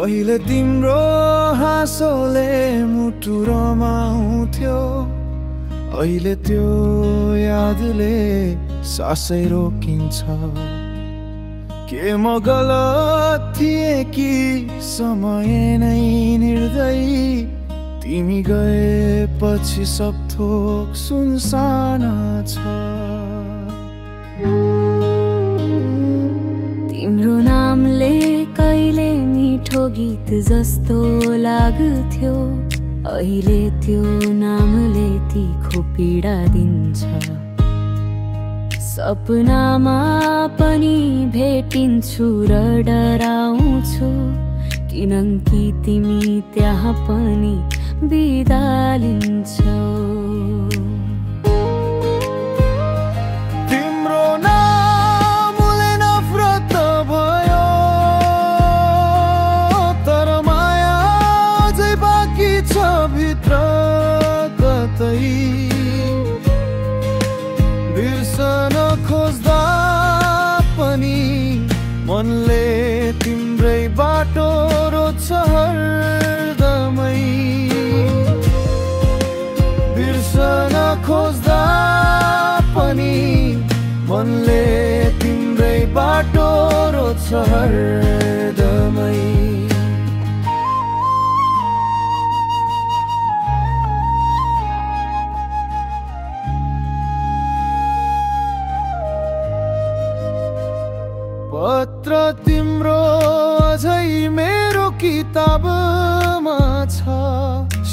पहिले तिम्रो हाँसोले मुटु रमाउँथ्यो, अहिले त्यो यादले सासै रोकिन्छ। के म गलत थिएँ कि समय नै निर्दयी, तिमी गएपछि सब थोक सुनसान छ। तिम्रो नामले कहिले मिठो गीत जस्तो लाग्थ्यो, अहिले त्यो नामले तीखो पीडा दिन्छ। सपनामा पनि भेटिन्छु र डराउँछु, किनकि तिमी त्यहाँ पनि बिदा लिन्छौ। तिम्रो नामले नफरत भयो, तर माया अझै बाँकी छ भित्र कतै। बिर्सन खोज्दा पनि मनले तिम्रै बाटो रोज्छ हरदमै। बिर्सन खोज्दा पनि मनले तिम्रै बाटो रोज्छ हरदमै। पत्र तिम्रो अझै मेरो किताबमा छ,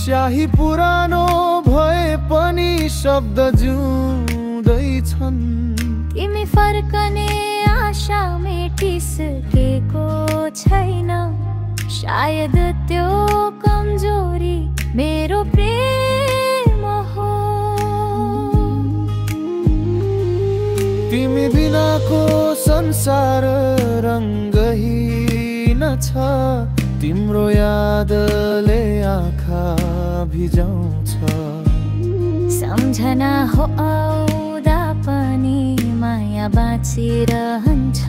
स्याही पुरानो भए पनि शब्द जिउँदैछन्। तिमी फर्कने आशा मेटिसकेको छैन, सायद त्यो कमजोरी मेरो प्रेम हो। तिमी बिनाको संसार रङ्गहीन छ, तिम्रो यादले आँखा भिजाउँछ। सम्झना हो आउँदा पनि माया बाँचिरहन्छ,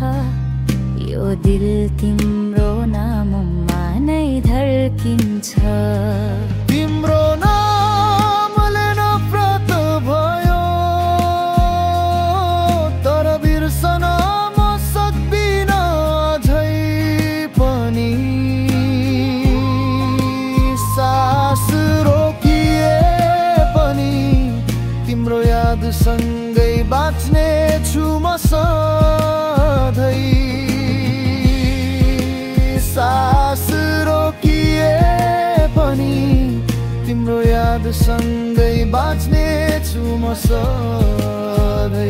यो दिल तिम्रो नाममा नै धड्किन्छ। तिम्रो नामले नफरत भयो, तर बिर्सन म सक्दिन अझै पनि। सास रोकिए पनि तिम्रो यादसँगै बाँच्ने छु म सधैँ। सास रोकिए पनि तिम्रो यादसँगै बाँच्ने छु म सधैँ।